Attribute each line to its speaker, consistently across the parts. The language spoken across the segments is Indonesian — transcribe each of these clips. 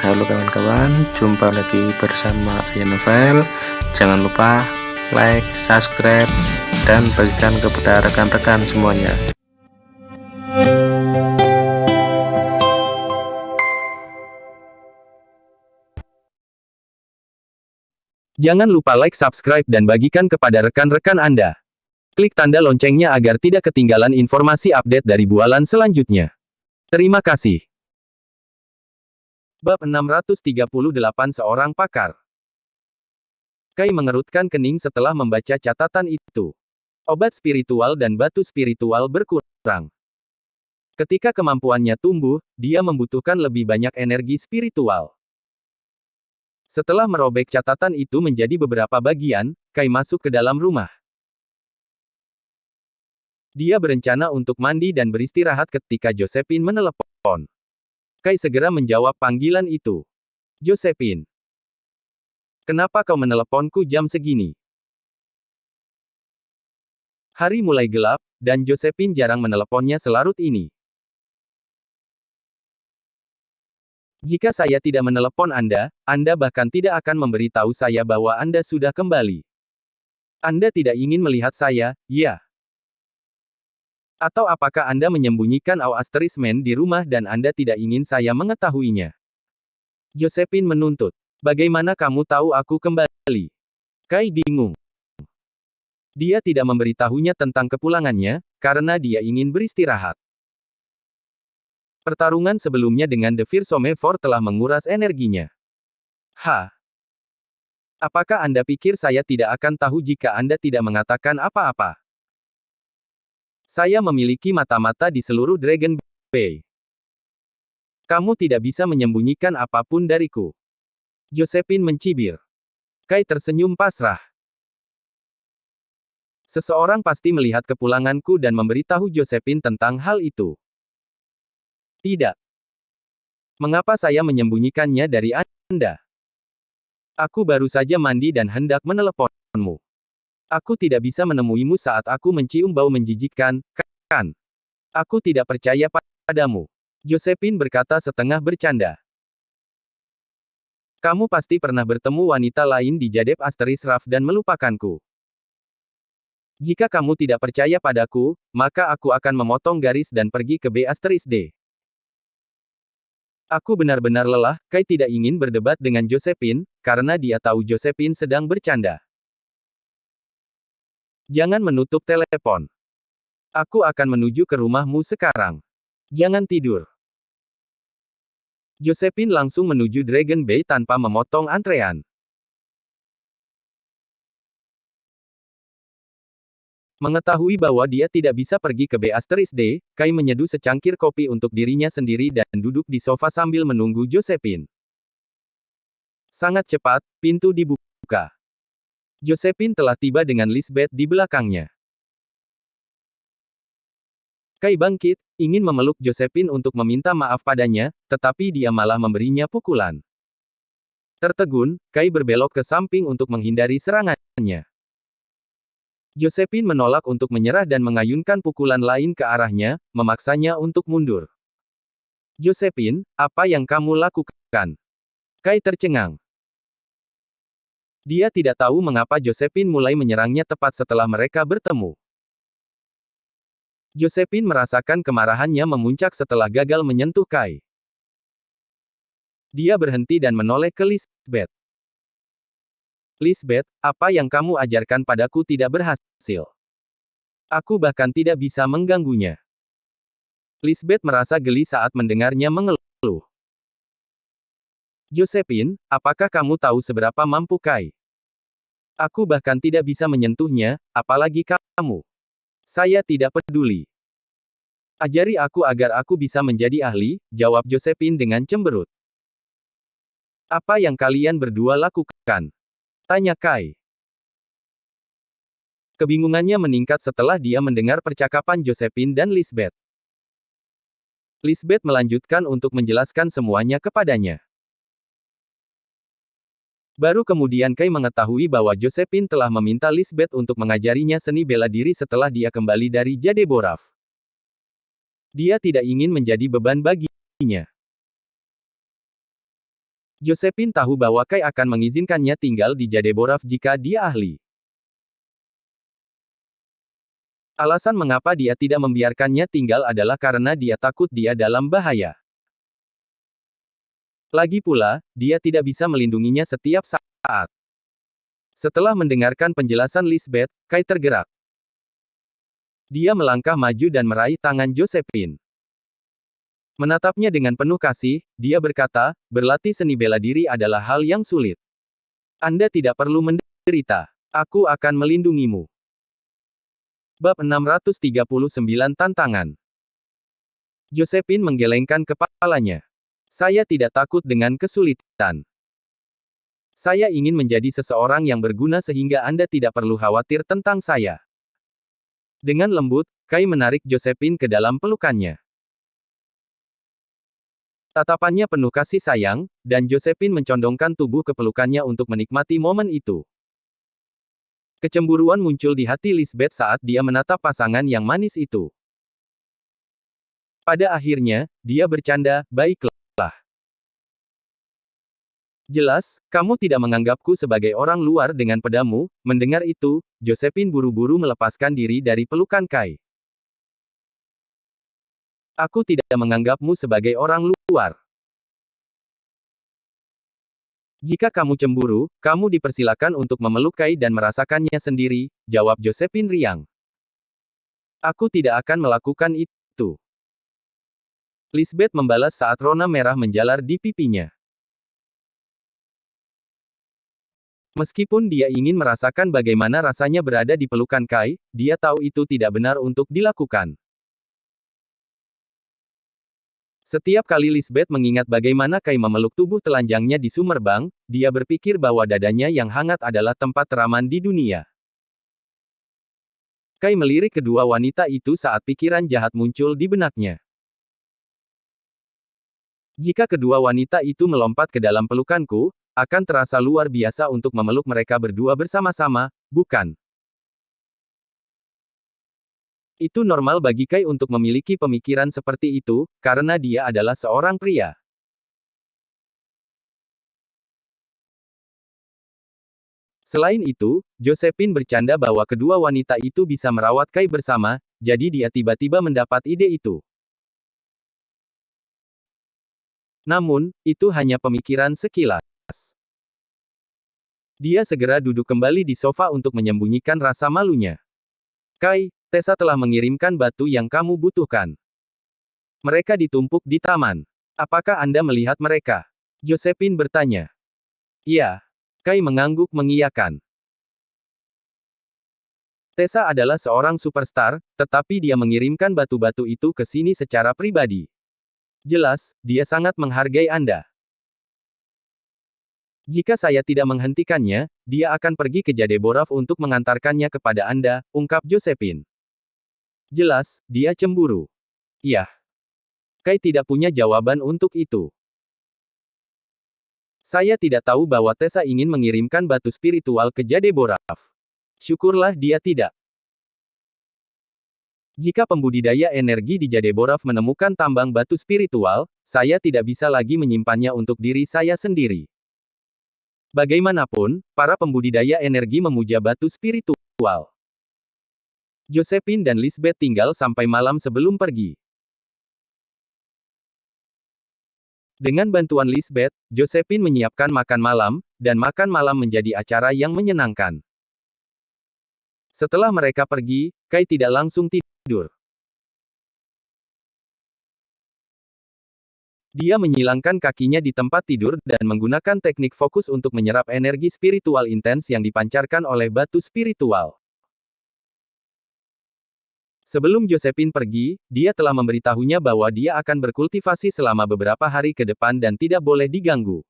Speaker 1: Halo kawan-kawan, jumpa lagi bersama Aya Novel. Jangan lupa like, subscribe, dan bagikan kepada rekan-rekan semuanya.
Speaker 2: Jangan lupa like, subscribe, dan bagikan kepada rekan-rekan Anda. Klik tanda loncengnya agar tidak ketinggalan informasi update dari bualan selanjutnya. Terima kasih. Bab 638 Seorang Pakar. Kai mengerutkan kening setelah membaca catatan itu. Obat spiritual dan batu spiritual berkurang. Ketika kemampuannya tumbuh, dia membutuhkan lebih banyak energi spiritual. Setelah merobek catatan itu menjadi beberapa bagian, Kai masuk ke dalam rumah. Dia berencana untuk mandi dan beristirahat ketika Josephine menelepon. Kai segera menjawab panggilan itu. Josephine. Kenapa kau meneleponku jam segini? Hari mulai gelap, dan Josephine jarang meneleponnya selarut ini. Jika saya tidak menelepon Anda bahkan tidak akan memberitahu saya bahwa Anda sudah kembali. Anda tidak ingin melihat saya, ya? Atau apakah Anda menyembunyikan Asterisman di rumah dan Anda tidak ingin saya mengetahuinya? Josephine menuntut. Bagaimana kamu tahu aku kembali? Kai bingung. Dia tidak memberitahunya tentang kepulangannya, karena dia ingin beristirahat. Pertarungan sebelumnya dengan The Firsomevor telah menguras energinya. Apakah Anda pikir saya tidak akan tahu jika Anda tidak mengatakan apa-apa? Saya memiliki mata-mata di seluruh Dragon Bay. Kamu tidak bisa menyembunyikan apapun dariku. Josephine mencibir. Kai tersenyum pasrah. Seseorang pasti melihat kepulanganku dan memberitahu Josephine tentang hal itu. Tidak. Mengapa saya menyembunyikannya dari Anda? Aku baru saja mandi dan hendak meneleponmu. Aku tidak bisa menemuimu saat aku mencium bau menjijikkan, kan? Aku tidak percaya padamu. Josephine berkata setengah bercanda. Kamu pasti pernah bertemu wanita lain di Jadep Asteris Raf dan melupakanku. Jika kamu tidak percaya padaku, maka aku akan memotong garis dan pergi ke B Asteris D. Aku benar-benar lelah. Kai tidak ingin berdebat dengan Josephine, karena dia tahu Josephine sedang bercanda. Jangan menutup telepon. Aku akan menuju ke rumahmu sekarang. Jangan tidur. Josephine langsung menuju Dragon Bay tanpa memotong antrean. Mengetahui bahwa dia tidak bisa pergi ke B Asteris D, Kai menyeduh secangkir kopi untuk dirinya sendiri dan duduk di sofa sambil menunggu Josephine. Sangat cepat, pintu dibuka. Josephine telah tiba dengan Lisbeth di belakangnya. Kai bangkit, ingin memeluk Josephine untuk meminta maaf padanya, tetapi dia malah memberinya pukulan. Tertegun, Kai berbelok ke samping untuk menghindari serangannya. Josephine menolak untuk menyerah dan mengayunkan pukulan lain ke arahnya, memaksanya untuk mundur. Josephine, apa yang kamu lakukan? Kai tercengang. Dia tidak tahu mengapa Josephine mulai menyerangnya tepat setelah mereka bertemu. Josephine merasakan kemarahannya memuncak setelah gagal menyentuh Kai. Dia berhenti dan menoleh ke Lisbeth. Lisbeth, apa yang kamu ajarkan padaku tidak berhasil. Aku bahkan tidak bisa mengganggunya. Lisbeth merasa geli saat mendengarnya mengeluh. Josephine, apakah kamu tahu seberapa mampu Kai? Aku bahkan tidak bisa menyentuhnya, apalagi kamu. Saya tidak peduli. Ajari aku agar aku bisa menjadi ahli, jawab Josephine dengan cemberut. Apa yang kalian berdua lakukan? Tanya Kai. Kebingungannya meningkat setelah dia mendengar percakapan Josephine dan Lisbeth. Lisbeth melanjutkan untuk menjelaskan semuanya kepadanya. Baru kemudian Kai mengetahui bahwa Josephine telah meminta Lisbeth untuk mengajarinya seni bela diri setelah dia kembali dari Jadeboraf. Dia tidak ingin menjadi beban baginya. Josephine tahu bahwa Kai akan mengizinkannya tinggal di Jadeborov jika dia ahli. Alasan mengapa dia tidak membiarkannya tinggal adalah karena dia takut dia dalam bahaya. Lagi pula, dia tidak bisa melindunginya setiap saat. Setelah mendengarkan penjelasan Lisbeth, Kai tergerak. Dia melangkah maju dan meraih tangan Josephine. Menatapnya dengan penuh kasih, dia berkata, berlatih seni bela diri adalah hal yang sulit. Anda tidak perlu menderita. Aku akan melindungimu. Bab 639 Tantangan. Josephine menggelengkan kepalanya. Saya tidak takut dengan kesulitan. Saya ingin menjadi seseorang yang berguna sehingga Anda tidak perlu khawatir tentang saya. Dengan lembut, Kai menarik Josephine ke dalam pelukannya. Tatapannya penuh kasih sayang, dan Josephine mencondongkan tubuh ke pelukannya untuk menikmati momen itu. Kecemburuan muncul di hati Lisbeth saat dia menatap pasangan yang manis itu. Pada akhirnya, dia bercanda, baiklah. Jelas, kamu tidak menganggapku sebagai orang luar dengan pedamu. Mendengar itu, Josephine buru-buru melepaskan diri dari pelukan Kai. Aku tidak menganggapmu sebagai orang luar. Jika kamu cemburu, kamu dipersilakan untuk memeluk Kai dan merasakannya sendiri, jawab Josephine riang. Aku tidak akan melakukan itu. Lisbeth membalas saat rona merah menjalar di pipinya. Meskipun dia ingin merasakan bagaimana rasanya berada di pelukan Kai, dia tahu itu tidak benar untuk dilakukan. Setiap kali Lisbeth mengingat bagaimana Kai memeluk tubuh telanjangnya di Summerbang, dia berpikir bahwa dadanya yang hangat adalah tempat teraman di dunia. Kai melirik kedua wanita itu saat pikiran jahat muncul di benaknya. Jika kedua wanita itu melompat ke dalam pelukanku, akan terasa luar biasa untuk memeluk mereka berdua bersama-sama, bukan? Itu normal bagi Kai untuk memiliki pemikiran seperti itu, karena dia adalah seorang pria. Selain itu, Josephine bercanda bahwa kedua wanita itu bisa merawat Kai bersama, jadi dia tiba-tiba mendapat ide itu. Namun, itu hanya pemikiran sekilas. Dia segera duduk kembali di sofa untuk menyembunyikan rasa malunya. Kai, Tessa telah mengirimkan batu yang kamu butuhkan. Mereka ditumpuk di taman. Apakah Anda melihat mereka? Josephine bertanya. Iya. Kai mengangguk mengiyakan. Tessa adalah seorang superstar, tetapi dia mengirimkan batu-batu itu ke sini secara pribadi. Jelas, dia sangat menghargai Anda. Jika saya tidak menghentikannya, dia akan pergi ke Jadeborov untuk mengantarkannya kepada Anda, ungkap Josephine. Jelas, dia cemburu. Iya. Kai tidak punya jawaban untuk itu. Saya tidak tahu bahwa Tessa ingin mengirimkan batu spiritual ke Jadeborov. Syukurlah dia tidak. Jika pembudidaya energi di Jadeborov menemukan tambang batu spiritual, saya tidak bisa lagi menyimpannya untuk diri saya sendiri. Bagaimanapun, para pembudidaya energi memuja batu spiritual. Josephine dan Lisbeth tinggal sampai malam sebelum pergi. Dengan bantuan Lisbeth, Josephine menyiapkan makan malam, dan makan malam menjadi acara yang menyenangkan. Setelah mereka pergi, Kai tidak langsung tidur. Dia menyilangkan kakinya di tempat tidur dan menggunakan teknik fokus untuk menyerap energi spiritual intens yang dipancarkan oleh batu spiritual. Sebelum Josephine pergi, dia telah memberitahunya bahwa dia akan berkultivasi selama beberapa hari ke depan dan tidak boleh diganggu.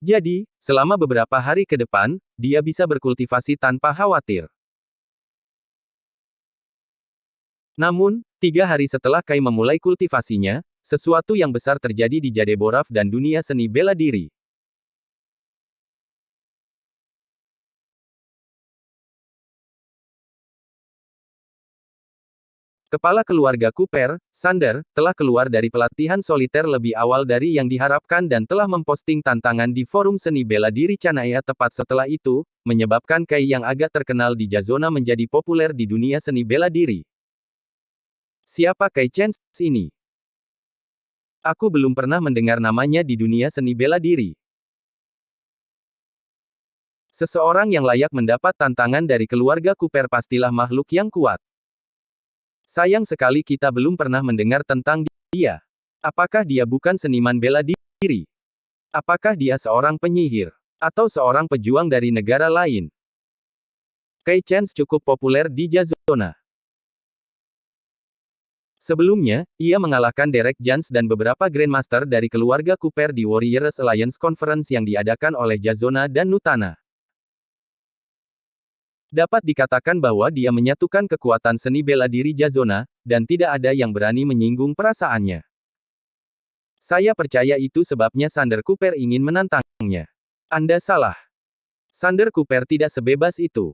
Speaker 2: Jadi, selama beberapa hari ke depan, dia bisa berkultivasi tanpa khawatir. Namun, 3 hari setelah Kai memulai kultivasinya, sesuatu yang besar terjadi di Jadeborov dan dunia seni bela diri. Kepala keluarga Cooper, Sander, telah keluar dari pelatihan soliter lebih awal dari yang diharapkan dan telah memposting tantangan di forum seni bela diri Chanaya tepat setelah itu, menyebabkan Kai yang agak terkenal di Jazona menjadi populer di dunia seni bela diri. Siapa Kai Chen ini? Aku belum pernah mendengar namanya di dunia seni bela diri. Seseorang yang layak mendapat tantangan dari keluarga Cooper pastilah makhluk yang kuat. Sayang sekali kita belum pernah mendengar tentang dia. Apakah dia bukan seniman bela diri? Apakah dia seorang penyihir? Atau seorang pejuang dari negara lain? Kai Chen cukup populer di Jazona. Sebelumnya, ia mengalahkan Derek Jans dan beberapa Grandmaster dari keluarga Cooper di Warriors Alliance Conference yang diadakan oleh Jazona dan Nutana. Dapat dikatakan bahwa dia menyatukan kekuatan seni bela diri Jazona, dan tidak ada yang berani menyinggung perasaannya. Saya percaya itu sebabnya Sander Cooper ingin menantangnya. Anda salah. Sander Cooper tidak sebebas itu.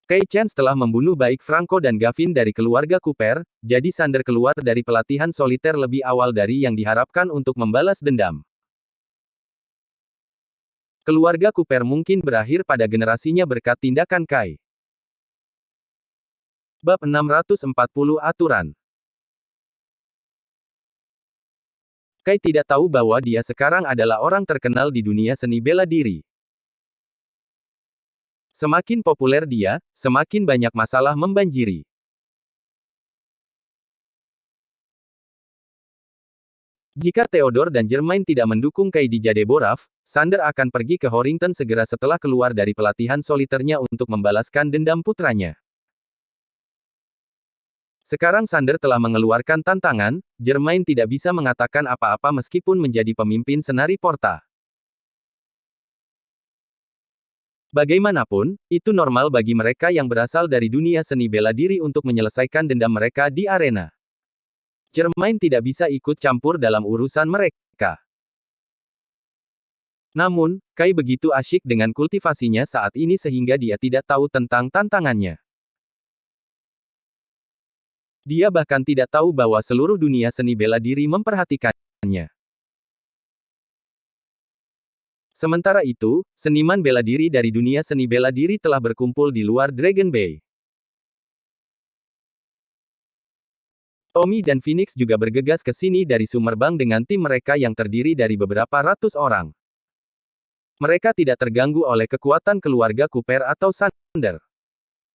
Speaker 2: Kai Chen telah membunuh baik Franco dan Gavin dari keluarga Cooper, jadi Sander keluar dari pelatihan soliter lebih awal dari yang diharapkan untuk membalas dendam. Keluarga Cooper mungkin berakhir pada generasinya berkat tindakan Kai. Bab 640 Aturan. Kai tidak tahu bahwa dia sekarang adalah orang terkenal di dunia seni bela diri. Semakin populer dia, semakin banyak masalah membanjiri. Jika Theodore dan Germain tidak mendukung Kai di Jadeboraf, Sander akan pergi ke Horrington segera setelah keluar dari pelatihan soliternya untuk membalaskan dendam putranya. Sekarang Sander telah mengeluarkan tantangan, Germain tidak bisa mengatakan apa-apa meskipun menjadi pemimpin Senari Porta. Bagaimanapun, itu normal bagi mereka yang berasal dari dunia seni bela diri untuk menyelesaikan dendam mereka di arena. Germain tidak bisa ikut campur dalam urusan mereka. Namun, Kai begitu asyik dengan kultivasinya saat ini sehingga dia tidak tahu tentang tantangannya. Dia bahkan tidak tahu bahwa seluruh dunia seni bela diri memperhatikannya. Sementara itu, seniman bela diri dari dunia seni bela diri telah berkumpul di luar Dragon Bay. Tommy dan Phoenix juga bergegas ke sini dari Summerbang dengan tim mereka yang terdiri dari beberapa ratus orang. Mereka tidak terganggu oleh kekuatan keluarga Cooper atau Sander.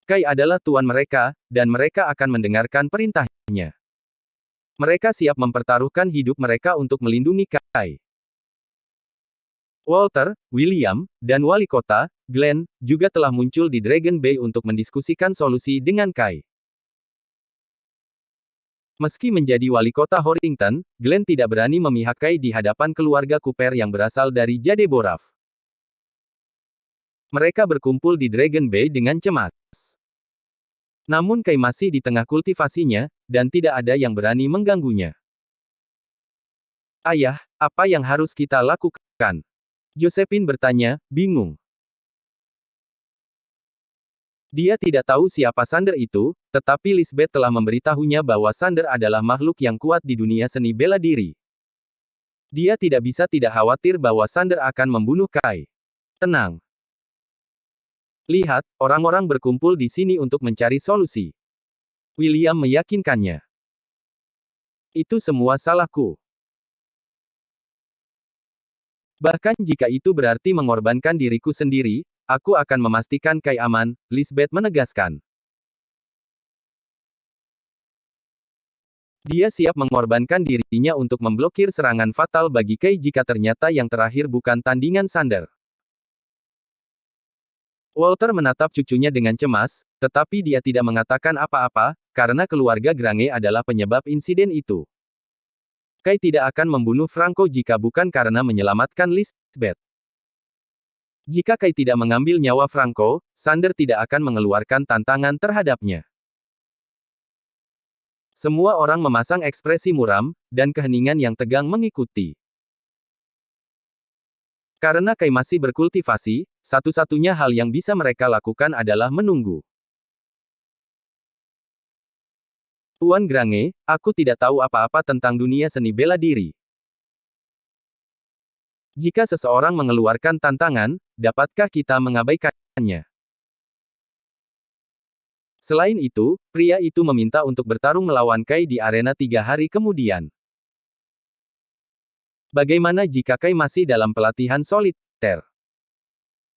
Speaker 2: Kai adalah tuan mereka, dan mereka akan mendengarkan perintahnya. Mereka siap mempertaruhkan hidup mereka untuk melindungi Kai. Walter, William, dan wali kota, Glenn, juga telah muncul di Dragon Bay untuk mendiskusikan solusi dengan Kai. Meski menjadi wali kota Horrington, Glenn tidak berani memihak Kai di hadapan keluarga Cooper yang berasal dari Jadeboraf. Mereka berkumpul di Dragon Bay dengan cemas. Namun Kai masih di tengah kultivasinya, dan tidak ada yang berani mengganggunya. Ayah, apa yang harus kita lakukan? Josephine bertanya, bingung. Dia tidak tahu siapa Sander itu, tetapi Lisbeth telah memberitahunya bahwa Sander adalah makhluk yang kuat di dunia seni bela diri. Dia tidak bisa tidak khawatir bahwa Sander akan membunuh Kai. Tenang. Lihat, orang-orang berkumpul di sini untuk mencari solusi. William meyakinkannya. Itu semua salahku. Bahkan jika itu berarti mengorbankan diriku sendiri, aku akan memastikan Kai aman, Lisbeth menegaskan. Dia siap mengorbankan dirinya untuk memblokir serangan fatal bagi Kai jika ternyata yang terakhir bukan tandingan Sander. Walter menatap cucunya dengan cemas, tetapi dia tidak mengatakan apa-apa, karena keluarga Grange adalah penyebab insiden itu. Kai tidak akan membunuh Franco jika bukan karena menyelamatkan Lisbeth. Jika Kai tidak mengambil nyawa Franco, Sander tidak akan mengeluarkan tantangan terhadapnya. Semua orang memasang ekspresi muram, dan keheningan yang tegang mengikuti. Karena Kai masih berkultivasi, satu-satunya hal yang bisa mereka lakukan adalah menunggu. Tuan Grange, aku tidak tahu apa-apa tentang dunia seni bela diri. Jika seseorang mengeluarkan tantangan, dapatkah kita mengabaikannya? Selain itu, pria itu meminta untuk bertarung melawan Kai di arena 3 hari kemudian. Bagaimana jika Kai masih dalam pelatihan soliter?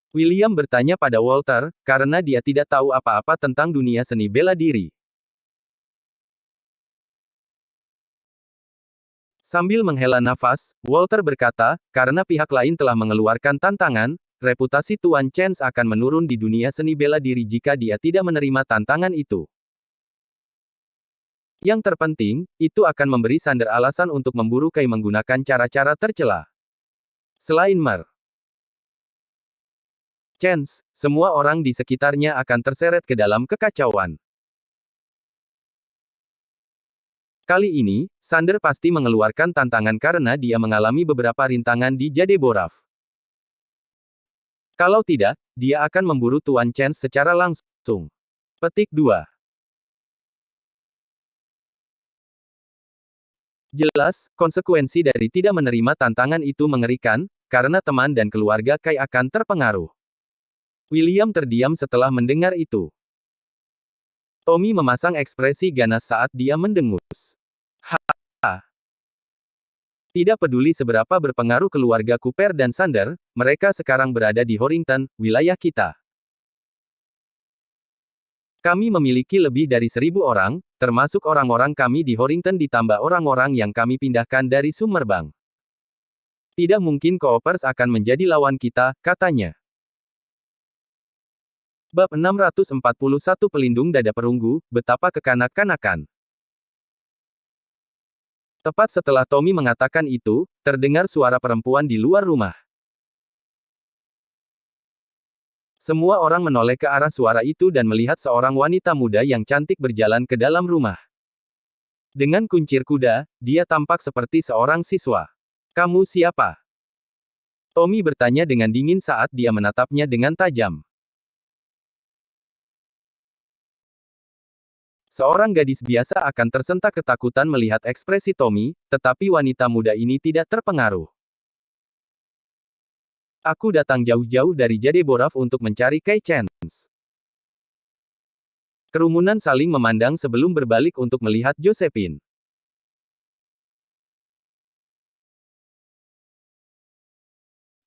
Speaker 2: William bertanya pada Walter, karena dia tidak tahu apa-apa tentang dunia seni bela diri. Sambil menghela nafas, Walter berkata, karena pihak lain telah mengeluarkan tantangan, reputasi Tuan Chance akan menurun di dunia seni bela diri jika dia tidak menerima tantangan itu. Yang terpenting, itu akan memberi Sander alasan untuk memburu Kai menggunakan cara-cara tercela. Selain Chance, semua orang di sekitarnya akan terseret ke dalam kekacauan. Kali ini, Sander pasti mengeluarkan tantangan karena dia mengalami beberapa rintangan di Jadeboraf. Kalau tidak, dia akan memburu Tuan Chance secara langsung. Petik 2. Jelas, konsekuensi dari tidak menerima tantangan itu mengerikan, karena teman dan keluarga Kai akan terpengaruh. William terdiam setelah mendengar itu. Tommy memasang ekspresi ganas saat dia mendengus. Hahaha. Tidak peduli seberapa berpengaruh keluarga Cooper dan Sander, mereka sekarang berada di Horrington, wilayah kita. Kami memiliki lebih dari 1.000 orang, termasuk orang-orang kami di Horrington ditambah orang-orang yang kami pindahkan dari Summerbang. Tidak mungkin Coopers akan menjadi lawan kita, katanya. Bab 641 Pelindung Dada Perunggu, Betapa Kekanak-kanakan. Tepat setelah Tommy mengatakan itu, terdengar suara perempuan di luar rumah. Semua orang menoleh ke arah suara itu dan melihat seorang wanita muda yang cantik berjalan ke dalam rumah. Dengan kuncir kuda, dia tampak seperti seorang siswa. Kamu siapa? Tommy bertanya dengan dingin saat dia menatapnya dengan tajam. Seorang gadis biasa akan tersentak ketakutan melihat ekspresi Tommy, tetapi wanita muda ini tidak terpengaruh. Aku datang jauh-jauh dari Jadeboraf untuk mencari Kai Chance. Kerumunan saling memandang sebelum berbalik untuk melihat Josephine.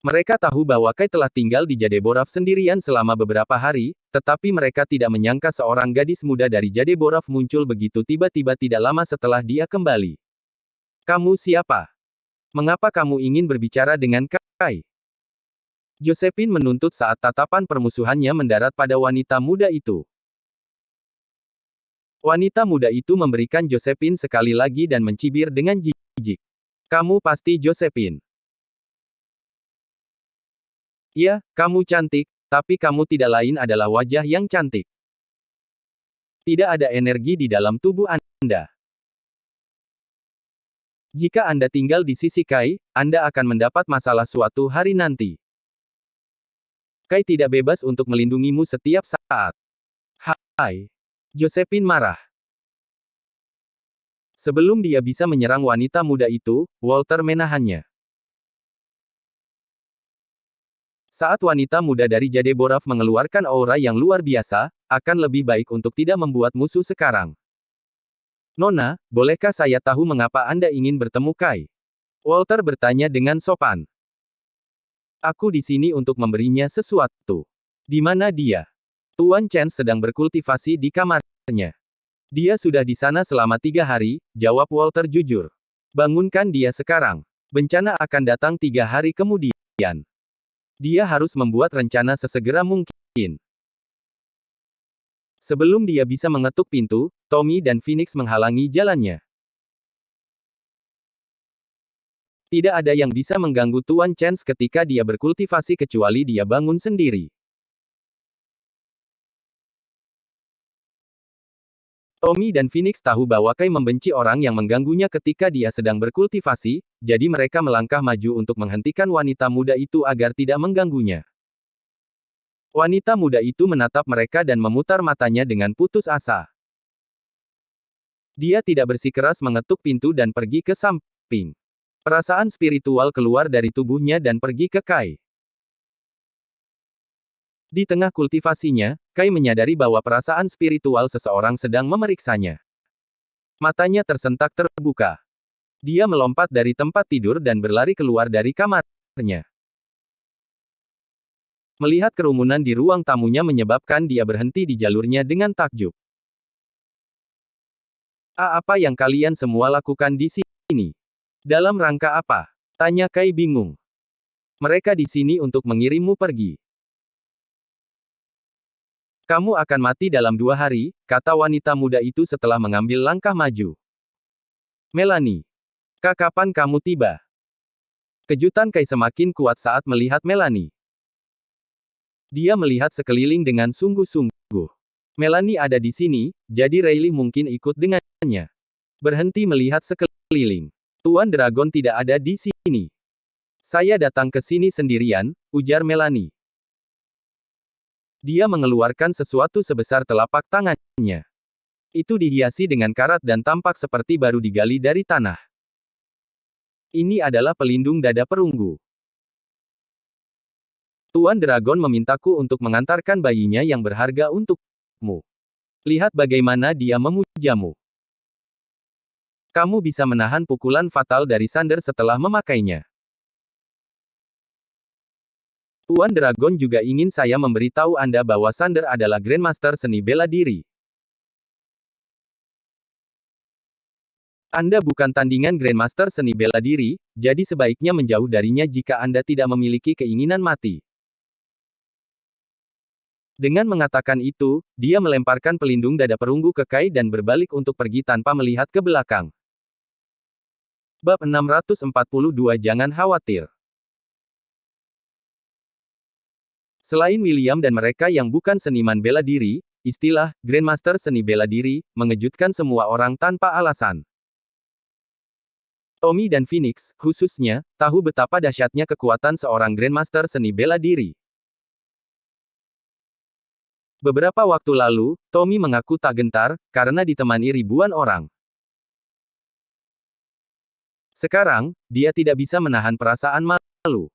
Speaker 2: Mereka tahu bahwa Kai telah tinggal di Jadeboraf sendirian selama beberapa hari, tetapi mereka tidak menyangka seorang gadis muda dari Jadeboraf muncul begitu tiba-tiba tidak lama setelah dia kembali. Kamu siapa? Mengapa kamu ingin berbicara dengan Kai? Josephine menuntut saat tatapan permusuhannya mendarat pada wanita muda itu. Wanita muda itu memberikan Josephine sekali lagi dan mencibir dengan jijik. Kamu pasti Josephine. Iya, kamu cantik, tapi kamu tidak lain adalah wajah yang cantik. Tidak ada energi di dalam tubuh Anda. Jika Anda tinggal di sisi Kai, Anda akan mendapat masalah suatu hari nanti. Kai tidak bebas untuk melindungimu setiap saat. Hai. Josephine marah. Sebelum dia bisa menyerang wanita muda itu, Walter menahannya. Saat wanita muda dari Jadeboraf mengeluarkan aura yang luar biasa, akan lebih baik untuk tidak membuat musuh sekarang. Nona, bolehkah saya tahu mengapa Anda ingin bertemu Kai? Walter bertanya dengan sopan. Aku di sini untuk memberinya sesuatu. Di mana dia? Tuan Chance sedang berkultivasi di kamarnya. Dia sudah di sana selama 3 hari, jawab Walter jujur. Bangunkan dia sekarang. Bencana akan datang 3 hari kemudian. Dia harus membuat rencana sesegera mungkin. Sebelum dia bisa mengetuk pintu, Tommy dan Phoenix menghalangi jalannya. Tidak ada yang bisa mengganggu Tuan Chance ketika dia berkultivasi kecuali dia bangun sendiri. Tommy dan Phoenix tahu bahwa Kai membenci orang yang mengganggunya ketika dia sedang berkultivasi, jadi mereka melangkah maju untuk menghentikan wanita muda itu agar tidak mengganggunya. Wanita muda itu menatap mereka dan memutar matanya dengan putus asa. Dia tidak bersikeras mengetuk pintu dan pergi ke samping. Perasaan spiritual keluar dari tubuhnya dan pergi ke Kai. Di tengah kultivasinya, Kai menyadari bahwa perasaan spiritual seseorang sedang memeriksanya. Matanya tersentak terbuka. Dia melompat dari tempat tidur dan berlari keluar dari kamarnya. Melihat kerumunan di ruang tamunya menyebabkan dia berhenti di jalurnya dengan takjub. Apa yang kalian semua lakukan di sini? Dalam rangka apa? Tanya Kai bingung. Mereka di sini untuk mengirimmu pergi. Kamu akan mati dalam 2 hari, kata wanita muda itu setelah mengambil langkah maju. Melanie. Kapan kamu tiba? Kejutan Kai semakin kuat saat melihat Melanie. Dia melihat sekeliling dengan sungguh-sungguh. Melanie ada di sini, jadi Riley mungkin ikut dengannya. Berhenti melihat sekeliling. Tuan Dragon tidak ada di sini. Saya datang ke sini sendirian, ujar Melanie. Dia mengeluarkan sesuatu sebesar telapak tangannya. Itu dihiasi dengan karat dan tampak seperti baru digali dari tanah. Ini adalah pelindung dada perunggu. Tuan Dragon memintaku untuk mengantarkan bayinya yang berharga untukmu. Lihat bagaimana dia memujamu. Kamu bisa menahan pukulan fatal dari Sander setelah memakainya. Tuan Dragon juga ingin saya memberitahu Anda bahwa Sander adalah Grandmaster seni bela diri. Anda bukan tandingan Grandmaster seni bela diri, jadi sebaiknya menjauh darinya jika Anda tidak memiliki keinginan mati. Dengan mengatakan itu, dia melemparkan pelindung dada perunggu ke Kai dan berbalik untuk pergi tanpa melihat ke belakang. Bab 642 Jangan khawatir. Selain William dan mereka yang bukan seniman bela diri, istilah Grandmaster seni bela diri mengejutkan semua orang tanpa alasan. Tommy dan Phoenix, khususnya, tahu betapa dahsyatnya kekuatan seorang Grandmaster seni bela diri. Beberapa waktu lalu, Tommy mengaku tak gentar, karena ditemani ribuan orang. Sekarang, dia tidak bisa menahan perasaan malu.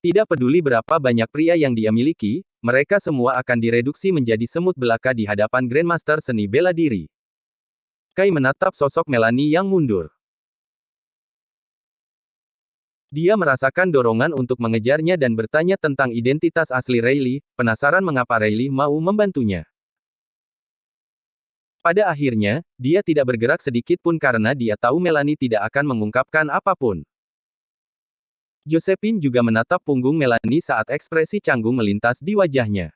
Speaker 2: Tidak peduli berapa banyak pria yang dia miliki, mereka semua akan direduksi menjadi semut belaka di hadapan Grandmaster seni bela diri. Kai menatap sosok Melanie yang mundur. Dia merasakan dorongan untuk mengejarnya dan bertanya tentang identitas asli Riley, penasaran mengapa Riley mau membantunya. Pada akhirnya, dia tidak bergerak sedikit pun karena dia tahu Melanie tidak akan mengungkapkan apapun. Josephine juga menatap punggung Melanie saat ekspresi canggung melintas di wajahnya.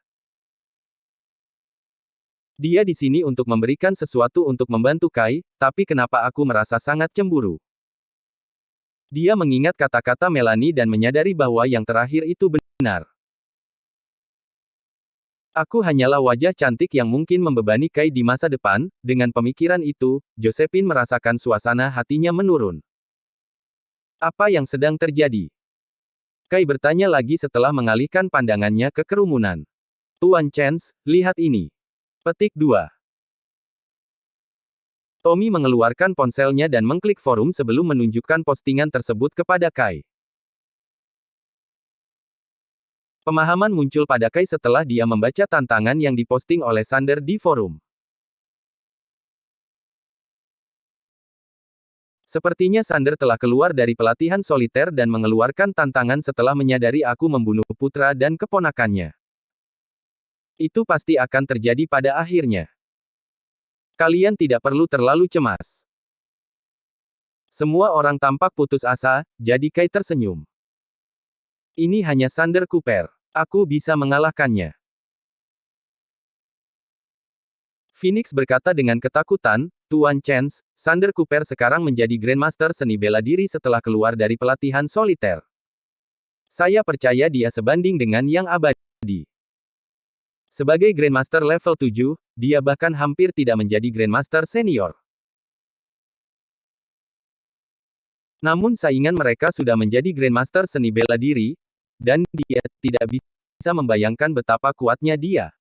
Speaker 2: Dia di sini untuk memberikan sesuatu untuk membantu Kai, tapi kenapa aku merasa sangat cemburu? Dia mengingat kata-kata Melanie dan menyadari bahwa yang terakhir itu benar. Aku hanyalah wajah cantik yang mungkin membebani Kai di masa depan. Dengan pemikiran itu, Josephine merasakan suasana hatinya menurun. Apa yang sedang terjadi? Kai bertanya lagi setelah mengalihkan pandangannya ke kerumunan. Tuan Chance, lihat ini. Petik 2. Tommy mengeluarkan ponselnya dan mengklik forum sebelum menunjukkan postingan tersebut kepada Kai. Pemahaman muncul pada Kai setelah dia membaca tantangan yang diposting oleh Sander di forum. Sepertinya Sander telah keluar dari pelatihan soliter dan mengeluarkan tantangan setelah menyadari aku membunuh putra dan keponakannya. Itu pasti akan terjadi pada akhirnya. Kalian tidak perlu terlalu cemas. Semua orang tampak putus asa, jadi Kai tersenyum. Ini hanya Sander Cooper. Aku bisa mengalahkannya. Phoenix berkata dengan ketakutan, Tuan Chance, Sander Cooper sekarang menjadi Grandmaster seni bela diri setelah keluar dari pelatihan soliter. Saya percaya dia sebanding dengan yang abadi. Sebagai Grandmaster level 7, dia bahkan hampir tidak menjadi Grandmaster senior. Namun saingan mereka sudah menjadi Grandmaster seni bela diri, dan dia tidak bisa membayangkan betapa kuatnya dia.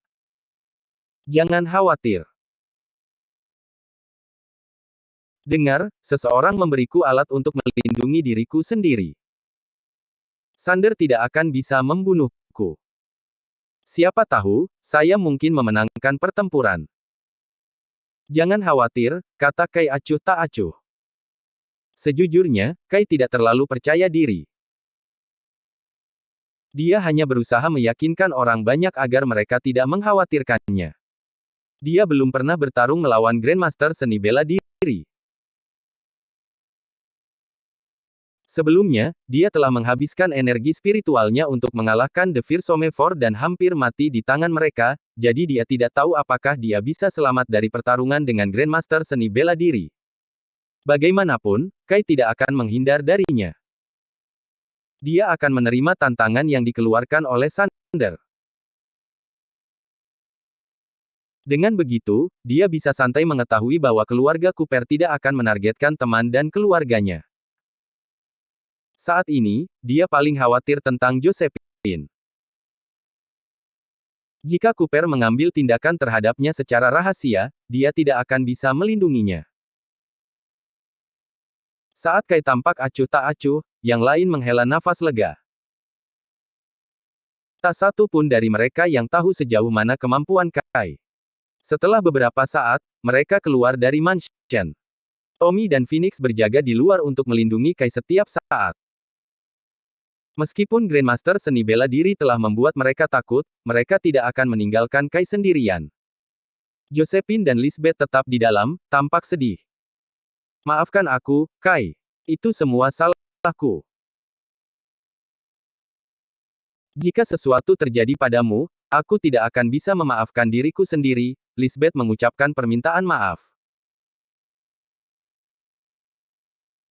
Speaker 2: Jangan khawatir. Dengar, seseorang memberiku alat untuk melindungi diriku sendiri. Sander tidak akan bisa membunuhku. Siapa tahu, saya mungkin memenangkan pertempuran. Jangan khawatir, kata Kai acuh tak acuh. Sejujurnya, Kai tidak terlalu percaya diri. Dia hanya berusaha meyakinkan orang banyak agar mereka tidak mengkhawatirkannya. Dia belum pernah bertarung melawan Grandmaster seni bela diri. Sebelumnya, dia telah menghabiskan energi spiritualnya untuk mengalahkan The Firsomevor dan hampir mati di tangan mereka, jadi dia tidak tahu apakah dia bisa selamat dari pertarungan dengan Grandmaster seni bela diri. Bagaimanapun, Kai tidak akan menghindar darinya. Dia akan menerima tantangan yang dikeluarkan oleh Sander. Dengan begitu, dia bisa santai mengetahui bahwa keluarga Cooper tidak akan menargetkan teman dan keluarganya. Saat ini, dia paling khawatir tentang Josephine. Jika Cooper mengambil tindakan terhadapnya secara rahasia, dia tidak akan bisa melindunginya. Saat Kai tampak acuh tak acuh, yang lain menghela nafas lega. Tak satu pun dari mereka yang tahu sejauh mana kemampuan Kai. Setelah beberapa saat, mereka keluar dari mansion. Tommy dan Phoenix berjaga di luar untuk melindungi Kai setiap saat. Meskipun Grandmaster seni bela diri telah membuat mereka takut, mereka tidak akan meninggalkan Kai sendirian. Josephine dan Lisbeth tetap di dalam, tampak sedih. Maafkan aku, Kai. Itu semua salahku. Jika sesuatu terjadi padamu, aku tidak akan bisa memaafkan diriku sendiri, Lisbeth mengucapkan permintaan maaf.